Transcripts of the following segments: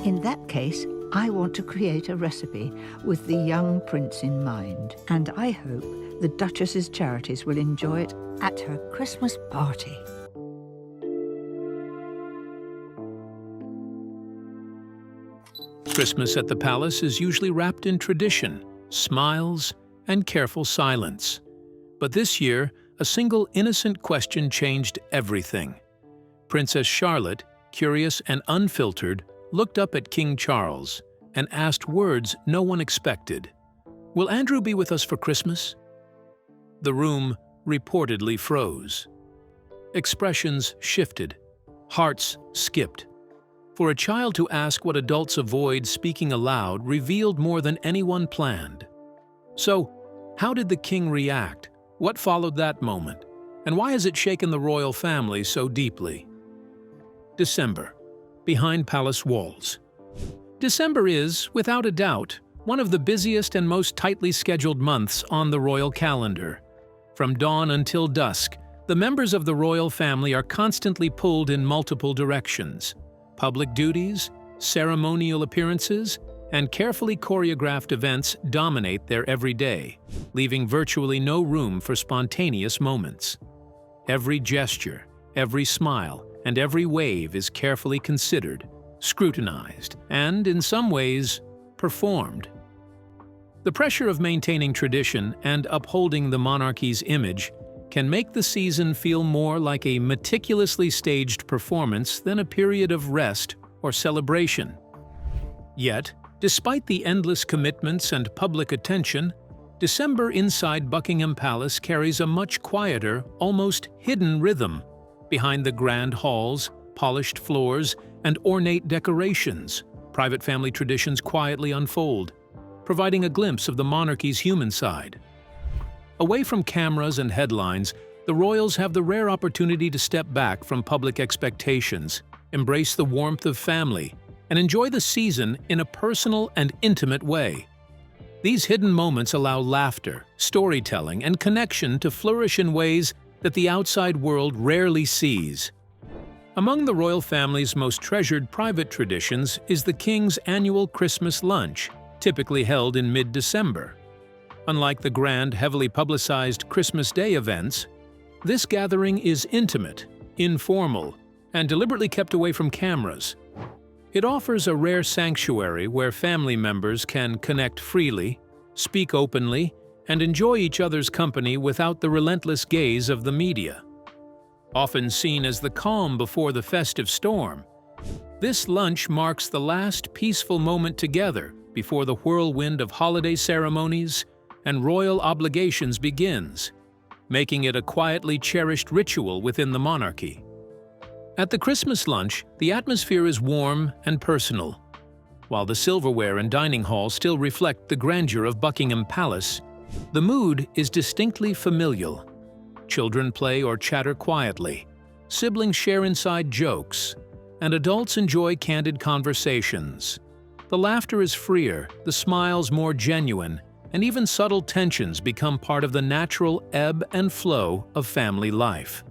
In that case, I want to create a recipe with the young prince in mind, and I hope the Duchess's charities will enjoy it at her Christmas party. Christmas at the palace is usually wrapped in tradition, smiles, and careful silence. But this year, a single innocent question changed everything. Princess Charlotte, curious and unfiltered, looked up at King Charles and asked words no one expected. "Will Andrew be with us for Christmas?" The room reportedly froze. Expressions shifted. Hearts skipped. For a child to ask what adults avoid speaking aloud revealed more than anyone planned. So, how did the king react? What followed that moment? And why has it shaken the royal family so deeply? December. Behind palace walls. December is, without a doubt, one of the busiest and most tightly scheduled months on the royal calendar. From dawn until dusk, the members of the royal family are constantly pulled in multiple directions. Public duties, ceremonial appearances, and carefully choreographed events dominate their everyday, leaving virtually no room for spontaneous moments. Every gesture, every smile, and every wave is carefully considered, scrutinized, and, in some ways, performed. The pressure of maintaining tradition and upholding the monarchy's image can make the season feel more like a meticulously staged performance than a period of rest or celebration. Yet, despite the endless commitments and public attention, December inside Buckingham Palace carries a much quieter, almost hidden rhythm. Behind the grand halls, polished floors, and ornate decorations, private family traditions quietly unfold, providing a glimpse of the monarchy's human side. Away from cameras and headlines, the royals have the rare opportunity to step back from public expectations, embrace the warmth of family, and enjoy the season in a personal and intimate way. These hidden moments allow laughter, storytelling, and connection to flourish in ways that the outside world rarely sees. Among the royal family's most treasured private traditions is the king's annual Christmas lunch, typically held in mid-December. Unlike the grand, heavily publicized Christmas Day events, this gathering is intimate, informal, and deliberately kept away from cameras. It offers a rare sanctuary where family members can connect freely, speak openly, and enjoy each other's company without the relentless gaze of the media. Often seen as the calm before the festive storm, this lunch marks the last peaceful moment together before the whirlwind of holiday ceremonies and royal obligations begins, making it a quietly cherished ritual within the monarchy. At the Christmas lunch, the atmosphere is warm and personal. While the silverware and dining hall still reflect the grandeur of Buckingham Palace, the mood is distinctly familial. Children play or chatter quietly, siblings share inside jokes, and adults enjoy candid conversations. The laughter is freer, the smiles more genuine, and even subtle tensions become part of the natural ebb and flow of family life.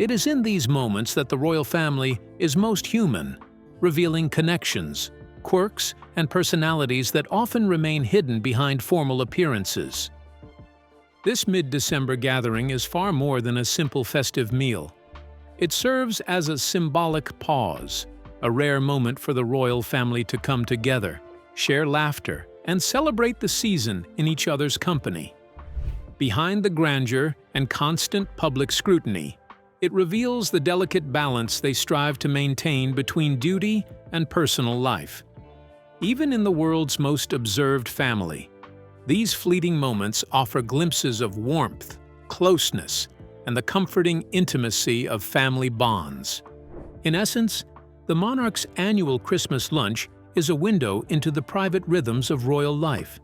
It is in these moments that the royal family is most human, revealing connections, quirks, and personalities that often remain hidden behind formal appearances. This mid-December gathering is far more than a simple festive meal. It serves as a symbolic pause, a rare moment for the royal family to come together, share laughter, and celebrate the season in each other's company. Behind the grandeur and constant public scrutiny, it reveals the delicate balance they strive to maintain between duty and personal life. Even in the world's most observed family, these fleeting moments offer glimpses of warmth, closeness, and the comforting intimacy of family bonds. In essence, the monarch's annual Christmas lunch is a window into the private rhythms of royal life.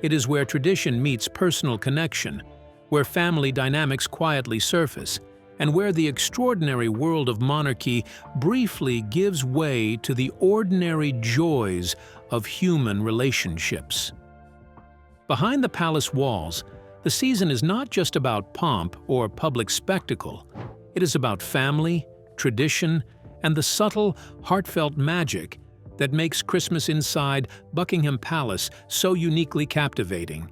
It is where tradition meets personal connection, where family dynamics quietly surface, and where the extraordinary world of monarchy briefly gives way to the ordinary joys of human relationships. Behind the palace walls, the season is not just about pomp or public spectacle. It is about family, tradition, and the subtle, heartfelt magic that makes Christmas inside Buckingham Palace so uniquely captivating.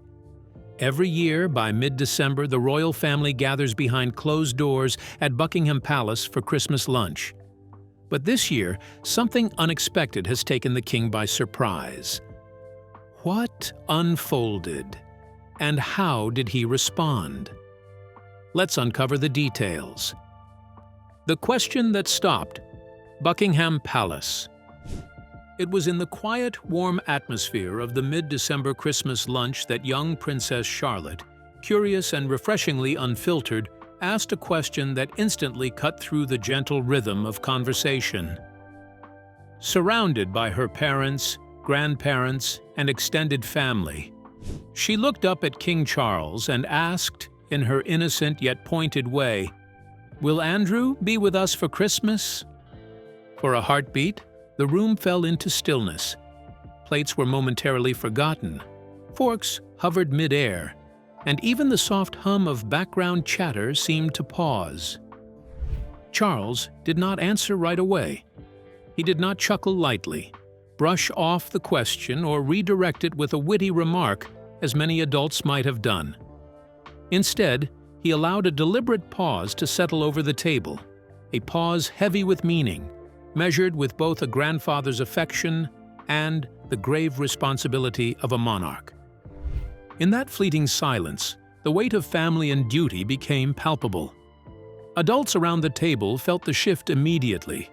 Every year, by mid-December, the royal family gathers behind closed doors at Buckingham Palace for Christmas lunch. But this year, something unexpected has taken the king by surprise. What unfolded? And how did he respond? Let's uncover the details. The question that stopped Buckingham Palace. It was in the quiet, warm atmosphere of the mid-December Christmas lunch that young Princess Charlotte, curious and refreshingly unfiltered, asked a question that instantly cut through the gentle rhythm of conversation. Surrounded by her parents, grandparents, and extended family, she looked up at King Charles and asked, in her innocent yet pointed way, "Will Andrew be with us for Christmas?" For a heartbeat, the room fell into stillness. Plates were momentarily forgotten, forks hovered mid-air, and even the soft hum of background chatter seemed to pause. Charles did not answer right away. He did not chuckle lightly, brush off the question, or redirect it with a witty remark, as many adults might have done. Instead, he allowed a deliberate pause to settle over the table, a pause heavy with meaning, measured with both a grandfather's affection and the grave responsibility of a monarch. In that fleeting silence, the weight of family and duty became palpable. Adults around the table felt the shift immediately.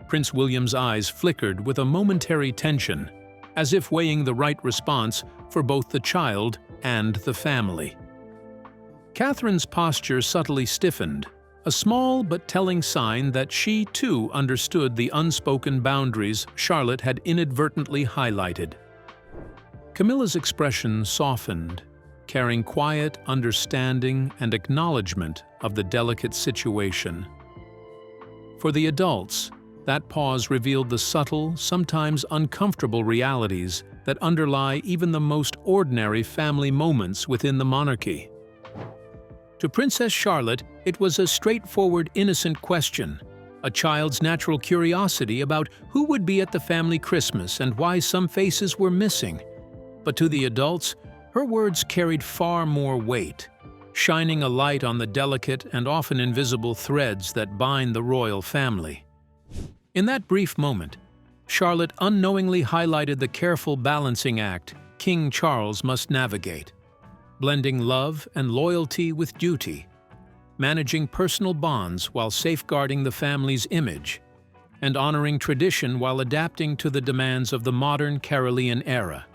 Prince William's eyes flickered with a momentary tension, as if weighing the right response for both the child and the family. Catherine's posture subtly stiffened, a small but telling sign that she too understood the unspoken boundaries Charlotte had inadvertently highlighted. Camilla's expression softened, carrying quiet understanding and acknowledgement of the delicate situation. For the adults, that pause revealed the subtle, sometimes uncomfortable realities that underlie even the most ordinary family moments within the monarchy. To Princess Charlotte, it was a straightforward, innocent question, a child's natural curiosity about who would be at the family Christmas and why some faces were missing. But to the adults, her words carried far more weight, shining a light on the delicate and often invisible threads that bind the royal family. In that brief moment, Charlotte unknowingly highlighted the careful balancing act King Charles must navigate, blending love and loyalty with duty, managing personal bonds while safeguarding the family's image, and honoring tradition while adapting to the demands of the modern Carolean era.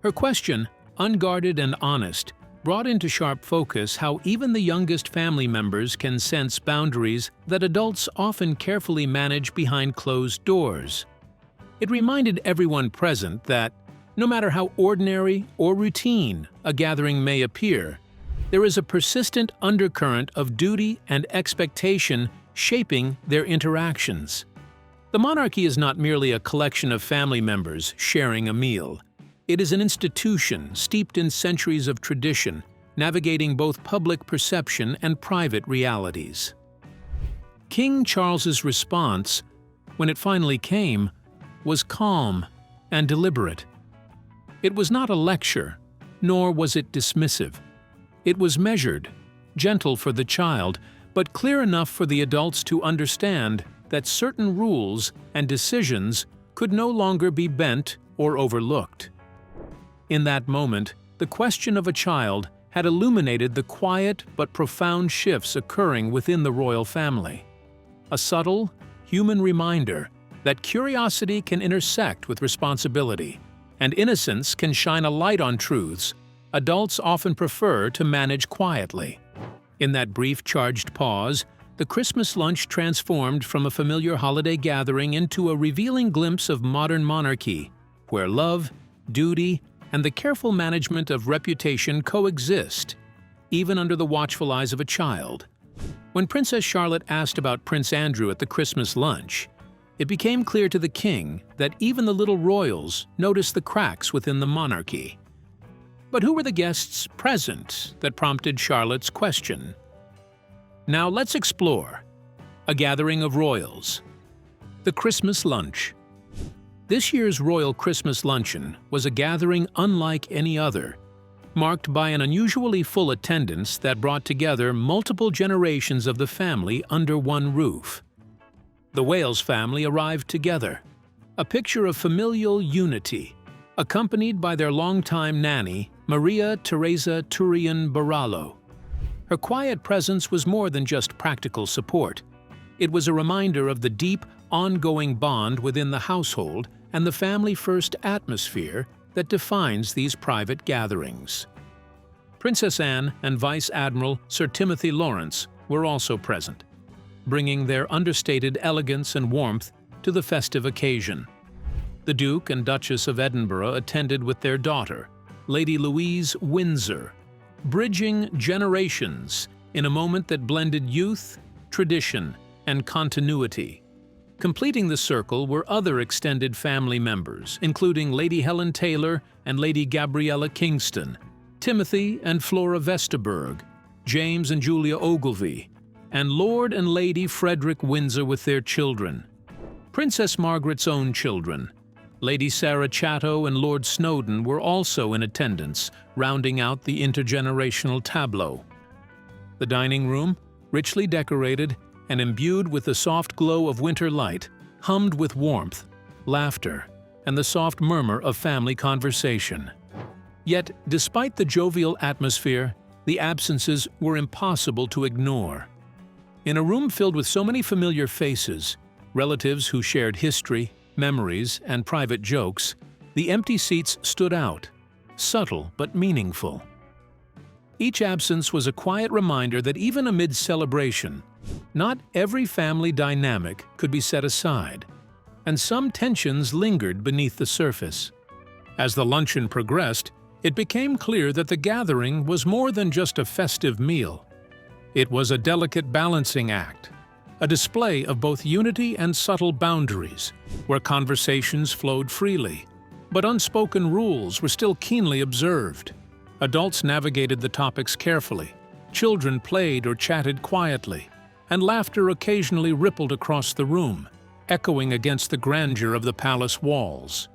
Her question, unguarded and honest, brought into sharp focus how even the youngest family members can sense boundaries that adults often carefully manage behind closed doors. It reminded everyone present that, no matter how ordinary or routine a gathering may appear, there is a persistent undercurrent of duty and expectation shaping their interactions. The monarchy is not merely a collection of family members sharing a meal. It is an institution steeped in centuries of tradition, navigating both public perception and private realities. King Charles's response, when it finally came, was calm and deliberate. It was not a lecture, nor was it dismissive. It was measured, gentle for the child, but clear enough for the adults to understand that certain rules and decisions could no longer be bent or overlooked. In that moment, the question of a child had illuminated the quiet but profound shifts occurring within the royal family. A subtle, human reminder that curiosity can intersect with responsibility, and innocence can shine a light on truths adults often prefer to manage quietly. In that brief charged pause, the Christmas lunch transformed from a familiar holiday gathering into a revealing glimpse of modern monarchy, where love, duty, and the careful management of reputation coexist, even under the watchful eyes of a child. When Princess Charlotte asked about Prince Andrew at the Christmas lunch, it became clear to the king that even the little royals noticed the cracks within the monarchy. But who were the guests present that prompted Charlotte's question? Now let's explore. A gathering of royals. The Christmas lunch. This year's royal Christmas luncheon was a gathering unlike any other, marked by an unusually full attendance that brought together multiple generations of the family under one roof. The Wales family arrived together, a picture of familial unity, accompanied by their longtime nanny, Maria Teresa Turian Barallo. Her quiet presence was more than just practical support. It was a reminder of the deep, ongoing bond within the household and the family-first atmosphere that defines these private gatherings. Princess Anne and Vice Admiral Sir Timothy Lawrence were also present, bringing their understated elegance and warmth to the festive occasion. The Duke and Duchess of Edinburgh attended with their daughter, Lady Louise Windsor, bridging generations in a moment that blended youth, tradition, and continuity. Completing the circle were other extended family members, including Lady Helen Taylor and Lady Gabriella Kingston, Timothy and Flora Vesterberg, James and Julia Ogilvy, and Lord and Lady Frederick Windsor with their children. Princess Margaret's own children, Lady Sarah Chatto and Lord Snowdon, were also in attendance, rounding out the intergenerational tableau. The dining room, richly decorated and imbued with the soft glow of winter light, hummed with warmth, laughter, and the soft murmur of family conversation. Yet, despite the jovial atmosphere, the absences were impossible to ignore. In a room filled with so many familiar faces, relatives who shared history, memories, and private jokes, the empty seats stood out, subtle but meaningful. Each absence was a quiet reminder that even amid celebration, not every family dynamic could be set aside, and some tensions lingered beneath the surface. As the luncheon progressed, it became clear that the gathering was more than just a festive meal. It was a delicate balancing act, a display of both unity and subtle boundaries, where conversations flowed freely, but unspoken rules were still keenly observed. Adults navigated the topics carefully, children played or chatted quietly, and laughter occasionally rippled across the room, echoing against the grandeur of the palace walls.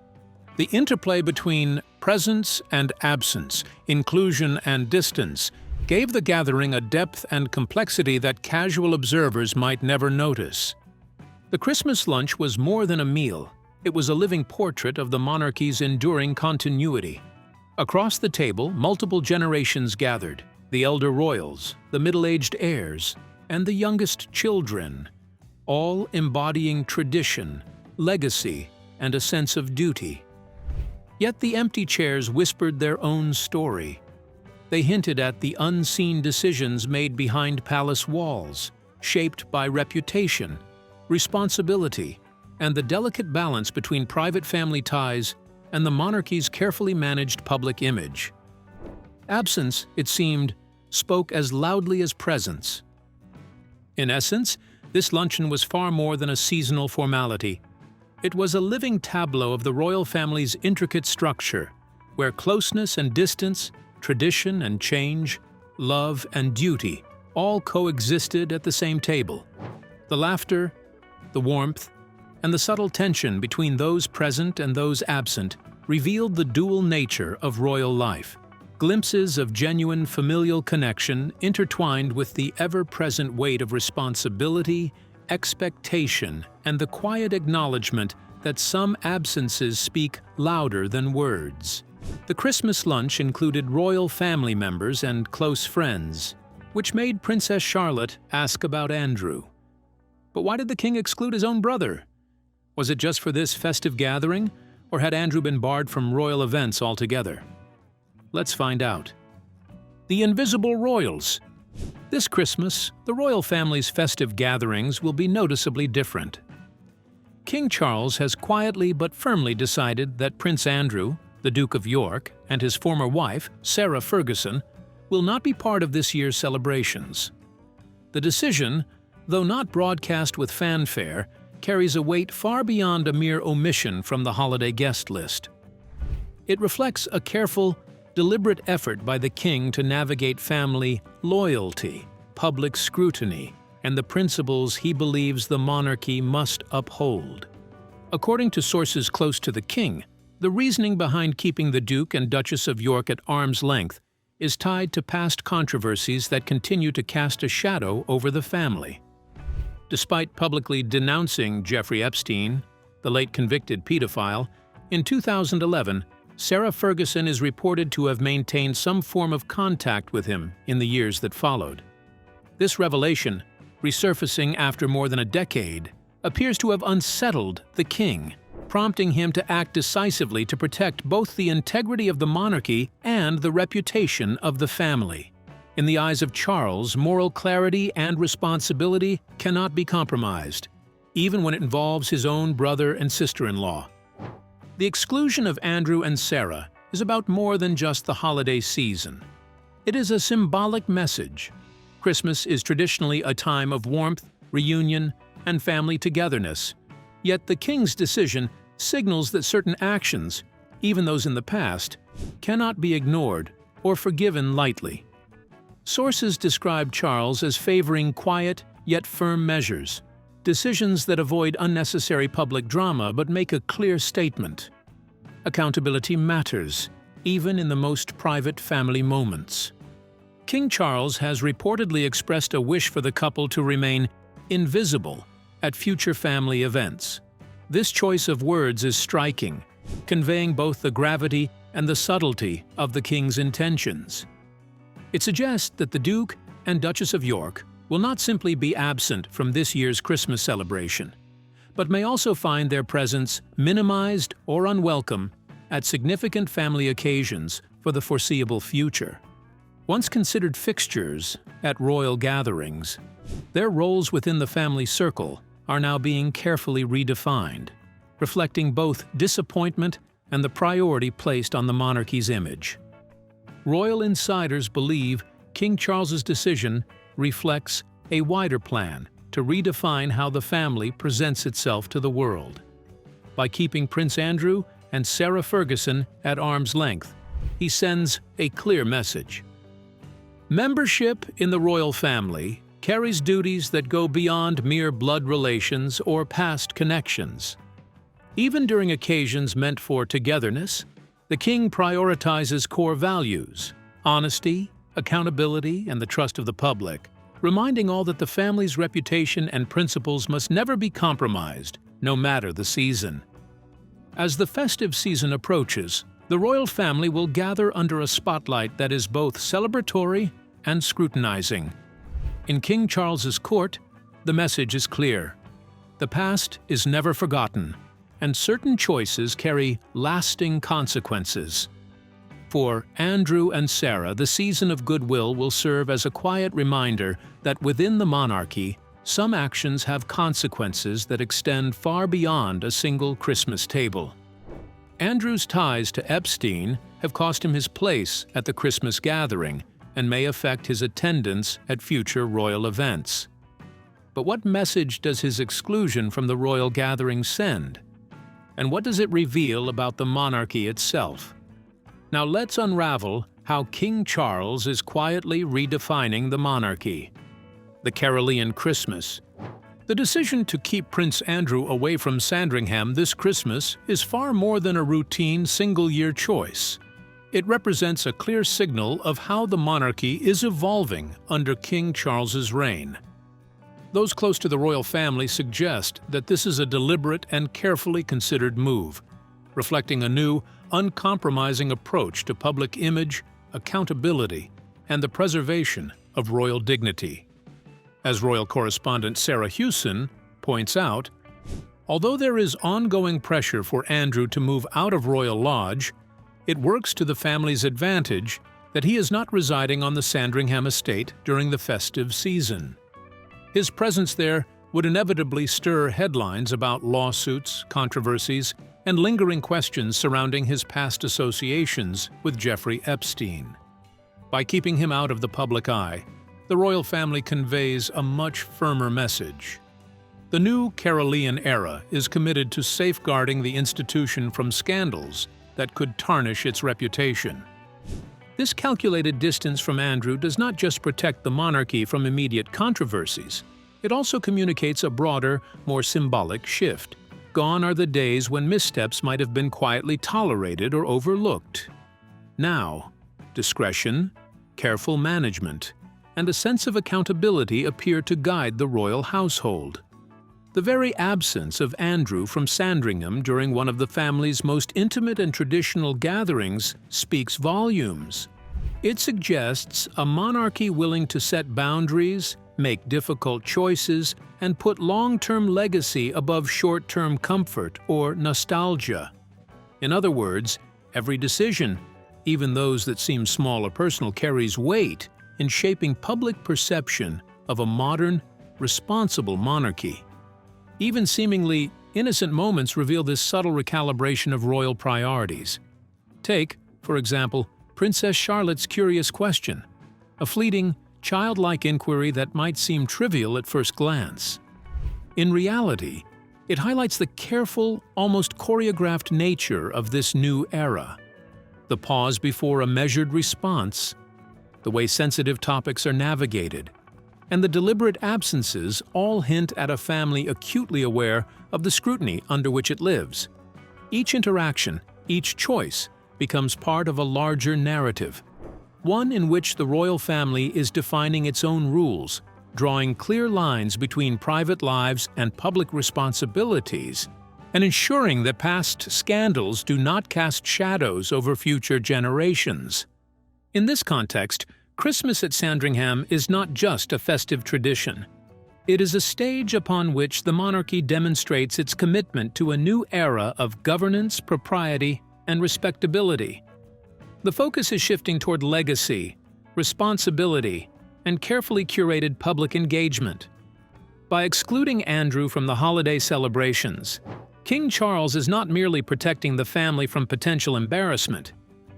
The interplay between presence and absence, inclusion and distance, gave the gathering a depth and complexity that casual observers might never notice. The Christmas lunch was more than a meal. It was a living portrait of the monarchy's enduring continuity. Across the table, multiple generations gathered: the elder royals, the middle-aged heirs, and the youngest children, all embodying tradition, legacy, and a sense of duty. Yet the empty chairs whispered their own story. They hinted at the unseen decisions made behind palace walls, shaped by reputation, responsibility, and the delicate balance between private family ties and the monarchy's carefully managed public image. Absence, it seemed, spoke as loudly as presence. In essence, this luncheon was far more than a seasonal formality. It was a living tableau of the royal family's intricate structure, where closeness and distance, tradition and change, love and duty all coexisted at the same table. The laughter, the warmth, and the subtle tension between those present and those absent revealed the dual nature of royal life. Glimpses of genuine familial connection intertwined with the ever-present weight of responsibility, expectation, and the quiet acknowledgement that some absences speak louder than words. The Christmas lunch included royal family members and close friends, which made Princess Charlotte ask about Andrew. But why did the king exclude his own brother? Was it just for this festive gathering, or had Andrew been barred from royal events altogether? Let's find out. The Invisible Royals. This Christmas, the royal family's festive gatherings will be noticeably different. King Charles has quietly but firmly decided that Prince Andrew, the Duke of York, and his former wife, Sarah Ferguson, will not be part of this year's celebrations. The decision, though not broadcast with fanfare, carries a weight far beyond a mere omission from the holiday guest list. It reflects a careful, deliberate effort by the king to navigate family loyalty, public scrutiny, and the principles he believes the monarchy must uphold. According to sources close to the king, the reasoning behind keeping the Duke and Duchess of York at arm's length is tied to past controversies that continue to cast a shadow over the family. Despite publicly denouncing Jeffrey Epstein, the late convicted pedophile, in 2011, Sarah Ferguson is reported to have maintained some form of contact with him in the years that followed. This revelation, resurfacing after more than a decade, appears to have unsettled the king, prompting him to act decisively to protect both the integrity of the monarchy and the reputation of the family. In the eyes of Charles, moral clarity and responsibility cannot be compromised, even when it involves his own brother and sister-in-law. The exclusion of Andrew and Sarah is about more than just the holiday season. It is a symbolic message. Christmas is traditionally a time of warmth, reunion, and family togetherness. Yet the king's decision signals that certain actions, even those in the past, cannot be ignored or forgiven lightly. Sources describe Charles as favoring quiet yet firm measures, decisions that avoid unnecessary public drama but make a clear statement. Accountability matters, even in the most private family moments. King Charles has reportedly expressed a wish for the couple to remain invisible at future family events. This choice of words is striking, conveying both the gravity and the subtlety of the king's intentions. It suggests that the Duke and Duchess of York will not simply be absent from this year's Christmas celebration, but may also find their presence minimized or unwelcome at significant family occasions for the foreseeable future. Once considered fixtures at royal gatherings, their roles within the family circle are now being carefully redefined, reflecting both disappointment and the priority placed on the monarchy's image. Royal insiders believe King Charles's decision reflects a wider plan to redefine how the family presents itself to the world. By keeping Prince Andrew and Sarah Ferguson at arm's length, he sends a clear message. Membership in the royal family carries duties that go beyond mere blood relations or past connections. Even during occasions meant for togetherness, the king prioritizes core values: honesty, accountability, and the trust of the public, reminding all that the family's reputation and principles must never be compromised, no matter the season. As the festive season approaches, the royal family will gather under a spotlight that is both celebratory and scrutinizing. In King Charles's court, the message is clear. The past is never forgotten, and certain choices carry lasting consequences. For Andrew and Sarah, the season of goodwill will serve as a quiet reminder that within the monarchy, some actions have consequences that extend far beyond a single Christmas table. Andrew's ties to Epstein have cost him his place at the Christmas gathering and may affect his attendance at future royal events. But what message does his exclusion from the royal gathering send? And what does it reveal about the monarchy itself? Now let's unravel how King Charles is quietly redefining the monarchy. The Carolean Christmas. The decision to keep Prince Andrew away from Sandringham this Christmas is far more than a routine single-year choice. It represents a clear signal of how the monarchy is evolving under King Charles's reign. Those close to the royal family suggest that this is a deliberate and carefully considered move, reflecting a new, uncompromising approach to public image, accountability, and the preservation of royal dignity. As royal correspondent Sarah Hewson points out, although there is ongoing pressure for Andrew to move out of Royal Lodge, it works to the family's advantage that he is not residing on the Sandringham estate during the festive season. His presence there would inevitably stir headlines about lawsuits, controversies, and lingering questions surrounding his past associations with Jeffrey Epstein. By keeping him out of the public eye, the royal family conveys a much firmer message. The new Carolean era is committed to safeguarding the institution from scandals that could tarnish its reputation. This calculated distance from Andrew does not just protect the monarchy from immediate controversies, it also communicates a broader, more symbolic shift. Gone are the days when missteps might have been quietly tolerated or overlooked. Now, discretion, careful management, and a sense of accountability appear to guide the royal household. The very absence of Andrew from Sandringham during one of the family's most intimate and traditional gatherings speaks volumes. It suggests a monarchy willing to set boundaries, make difficult choices, and put long-term legacy above short-term comfort or nostalgia. In other words, every decision, even those that seem small or personal, carries weight in shaping public perception of a modern, responsible monarchy. Even seemingly innocent moments reveal this subtle recalibration of royal priorities. Take, for example, Princess Charlotte's curious question, a fleeting, childlike inquiry that might seem trivial at first glance. In reality, it highlights the careful, almost choreographed nature of this new era. The pause before a measured response, the way sensitive topics are navigated, and the deliberate absences all hint at a family acutely aware of the scrutiny under which it lives. Each interaction, each choice, becomes part of a larger narrative, one in which the royal family is defining its own rules, drawing clear lines between private lives and public responsibilities, and ensuring that past scandals do not cast shadows over future generations. In this context, Christmas at Sandringham is not just a festive tradition. It is a stage upon which the monarchy demonstrates its commitment to a new era of governance, propriety, and respectability. The focus is shifting toward legacy, responsibility, and carefully curated public engagement. By excluding Andrew from the holiday celebrations, King Charles is not merely protecting the family from potential embarrassment.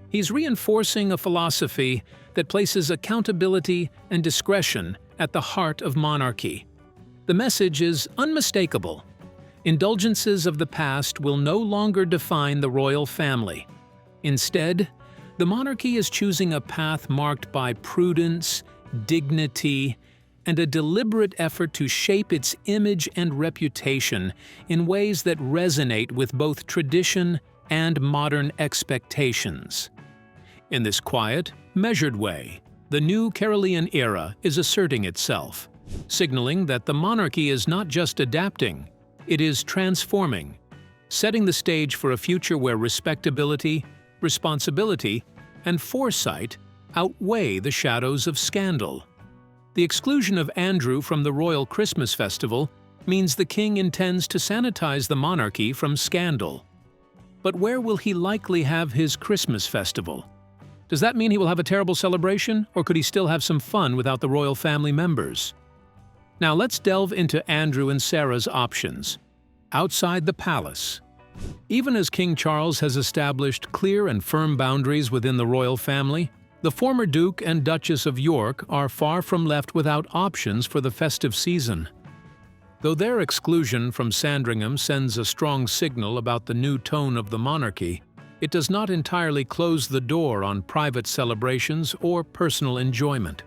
He's reinforcing a philosophy that places accountability and discretion at the heart of monarchy. The message is unmistakable. Indulgences of the past will no longer define the royal family. Instead, the monarchy is choosing a path marked by prudence, dignity, and a deliberate effort to shape its image and reputation in ways that resonate with both tradition and modern expectations. In this quiet, measured way, the new Carolean era is asserting itself, signaling that the monarchy is not just adapting, it is transforming, setting the stage for a future where respectability, responsibility, and foresight outweigh the shadows of scandal. The exclusion of Andrew from the royal Christmas festival means the king intends to sanitize the monarchy from scandal. But where will he likely have his Christmas festival? Does that mean he will have a terrible celebration, or could he still have some fun without the royal family members? Now let's delve into Andrew and Sarah's options. Outside the palace. Even as King Charles has established clear and firm boundaries within the royal family, the former Duke and Duchess of York are far from left without options for the festive season. Though their exclusion from Sandringham sends a strong signal about the new tone of the monarchy, it does not entirely close the door on private celebrations or personal enjoyment.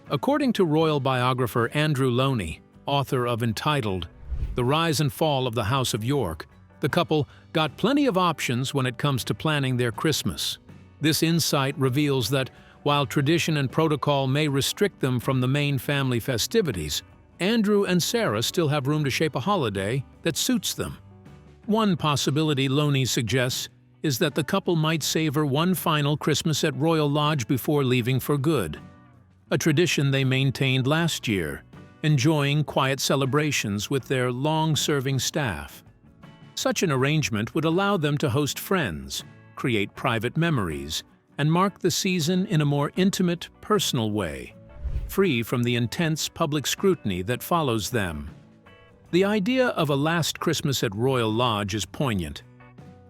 According to royal biographer Andrew Loney, author of entitled The Rise and Fall of the House of York, the couple got plenty of options when it comes to planning their Christmas. This insight reveals that, while tradition and protocol may restrict them from the main family festivities, Andrew and Sarah still have room to shape a holiday that suits them. One possibility Loney suggests is that the couple might savor one final Christmas at Royal Lodge before leaving for good, a tradition they maintained last year, enjoying quiet celebrations with their long-serving staff. Such an arrangement would allow them to host friends, create private memories, and mark the season in a more intimate, personal way, free from the intense public scrutiny that follows them. The idea of a last Christmas at Royal Lodge is poignant.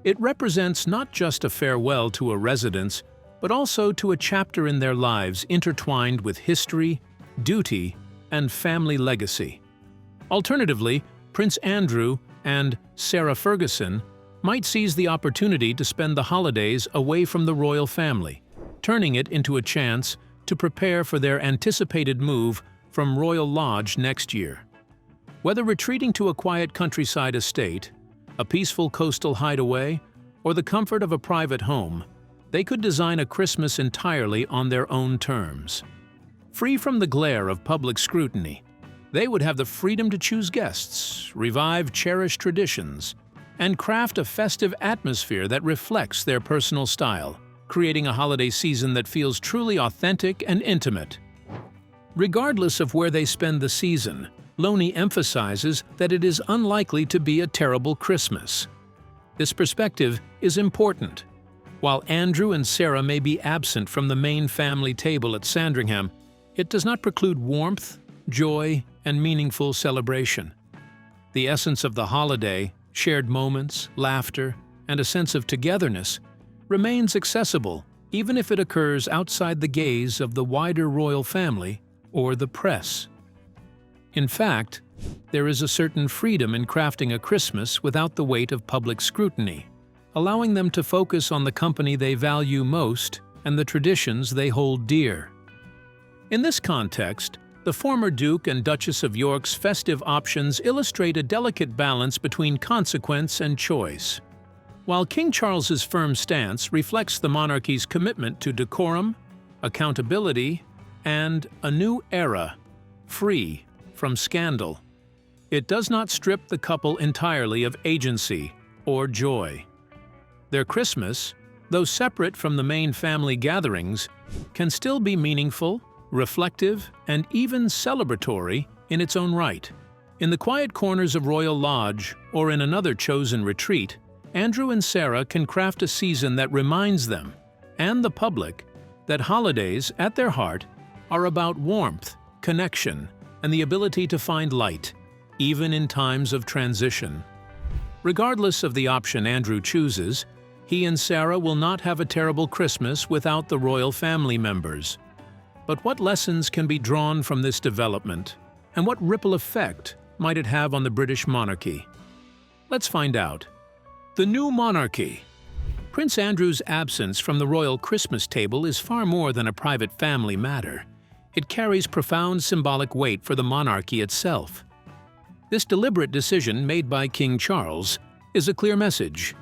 It represents not just a farewell to a residence, but also to a chapter in their lives intertwined with history, duty, and family legacy. Alternatively, Prince Andrew and Sarah Ferguson might seize the opportunity to spend the holidays away from the royal family, turning it into a chance to prepare for their anticipated move from Royal Lodge next year. Whether retreating to a quiet countryside estate, a peaceful coastal hideaway, or the comfort of a private home, they could design a Christmas entirely on their own terms. Free from the glare of public scrutiny, they would have the freedom to choose guests, revive cherished traditions, and craft a festive atmosphere that reflects their personal style, creating a holiday season that feels truly authentic and intimate. Regardless of where they spend the season, Loney emphasizes that it is unlikely to be a terrible Christmas. This perspective is important. While Andrew and Sarah may be absent from the main family table at Sandringham, it does not preclude warmth, joy, and meaningful celebration. The essence of the holiday, shared moments, laughter, and a sense of togetherness, remains accessible even if it occurs outside the gaze of the wider royal family or the press. In fact, there is a certain freedom in crafting a Christmas without the weight of public scrutiny, allowing them to focus on the company they value most and the traditions they hold dear. In this context, the former Duke and Duchess of York's festive options illustrate a delicate balance between consequence and choice. While King Charles's firm stance reflects the monarchy's commitment to decorum, accountability, and a new era, free from scandal, it does not strip the couple entirely of agency or joy. Their Christmas, though separate from the main family gatherings, can still be meaningful, reflective, and even celebratory in its own right. In the quiet corners of Royal Lodge or in another chosen retreat, Andrew and Sarah can craft a season that reminds them, and the public, that holidays, at their heart, are about warmth, connection, and the ability to find light, even in times of transition. Regardless of the option Andrew chooses, he and Sarah will not have a terrible Christmas without the royal family members. But what lessons can be drawn from this development, and what ripple effect might it have on the British monarchy? Let's find out. The new monarchy. Prince Andrew's absence from the royal Christmas table is far more than a private family matter. It carries profound symbolic weight for the monarchy itself. This deliberate decision made by King Charles is a clear message.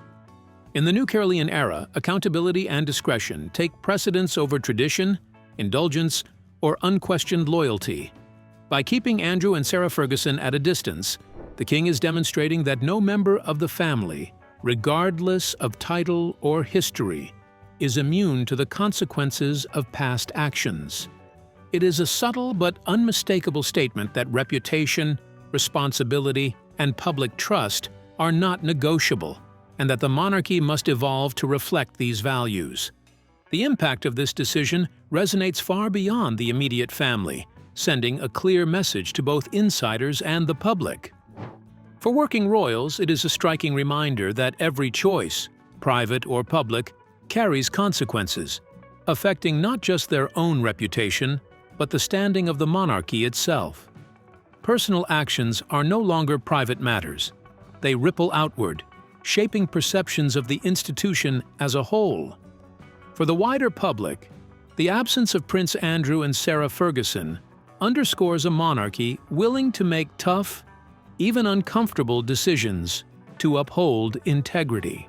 In the new Carolean era, accountability and discretion take precedence over tradition, indulgence, or unquestioned loyalty. By keeping Andrew and Sarah Ferguson at a distance, the king is demonstrating that no member of the family, regardless of title or history, is immune to the consequences of past actions. It is a subtle but unmistakable statement that reputation, responsibility, and public trust are not negotiable, and that the monarchy must evolve to reflect these values. The impact of this decision resonates far beyond the immediate family, sending a clear message to both insiders and the public. For working royals, it is a striking reminder that every choice, private or public, carries consequences, affecting not just their own reputation, but the standing of the monarchy itself. Personal actions are no longer private matters. They ripple outward, shaping perceptions of the institution as a whole. For the wider public, the absence of Prince Andrew and Sarah Ferguson underscores a monarchy willing to make tough, even uncomfortable decisions to uphold integrity.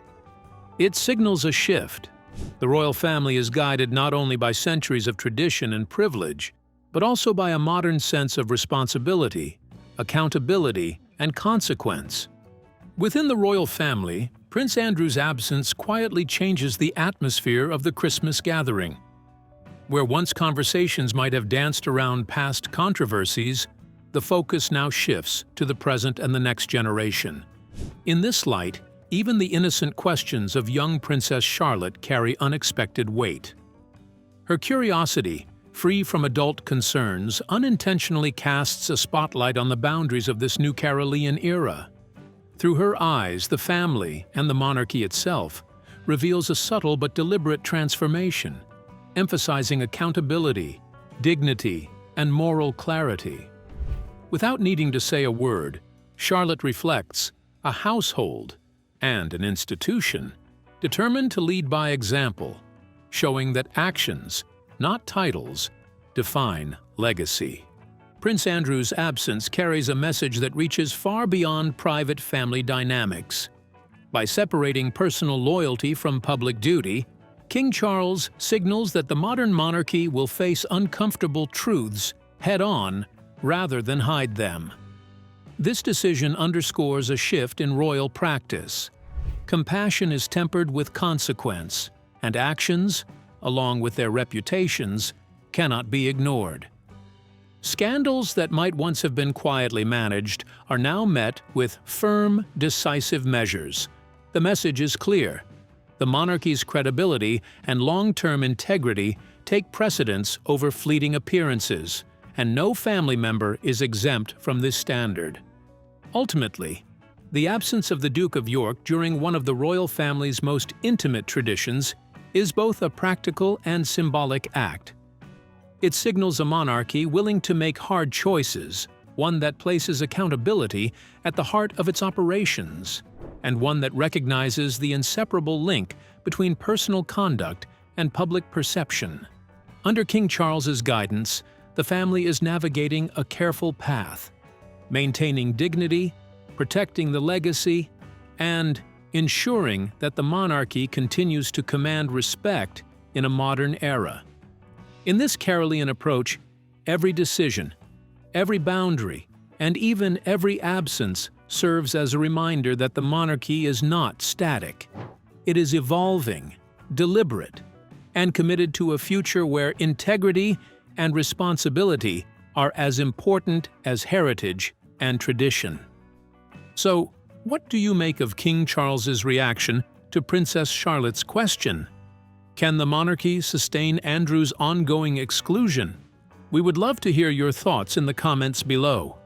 It signals a shift. The royal family is guided not only by centuries of tradition and privilege, but also by a modern sense of responsibility, accountability, and consequence. Within the royal family, Prince Andrew's absence quietly changes the atmosphere of the Christmas gathering. Where once conversations might have danced around past controversies, the focus now shifts to the present and the next generation. In this light, even the innocent questions of young Princess Charlotte carry unexpected weight. Her curiosity, free from adult concerns, unintentionally casts a spotlight on the boundaries of this new Carolean era. Through her eyes, the family, and the monarchy itself, reveals a subtle but deliberate transformation, emphasizing accountability, dignity, and moral clarity. Without needing to say a word, Charlotte reflects a household and an institution determined to lead by example, showing that actions, not titles, define legacy. Prince Andrew's absence carries a message that reaches far beyond private family dynamics. By separating personal loyalty from public duty, King Charles signals that the modern monarchy will face uncomfortable truths head-on rather than hide them. This decision underscores a shift in royal practice. Compassion is tempered with consequence, and actions, along with their reputations, cannot be ignored. Scandals that might once have been quietly managed are now met with firm, decisive measures. The message is clear. The monarchy's credibility and long-term integrity take precedence over fleeting appearances, and no family member is exempt from this standard. Ultimately, the absence of the Duke of York during one of the royal family's most intimate traditions is both a practical and symbolic act. It signals a monarchy willing to make hard choices, one that places accountability at the heart of its operations, and one that recognizes the inseparable link between personal conduct and public perception. Under King Charles's guidance, the family is navigating a careful path, maintaining dignity, protecting the legacy, and ensuring that the monarchy continues to command respect in a modern era. In this Carolean approach, every decision, every boundary, and even every absence serves as a reminder that the monarchy is not static. It is evolving, deliberate, and committed to a future where integrity and responsibility are as important as heritage and tradition. So, what do you make of King Charles's reaction to Princess Charlotte's question? Can the monarchy sustain Andrew's ongoing exclusion? We would love to hear your thoughts in the comments below.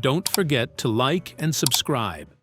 Don't forget to like and subscribe.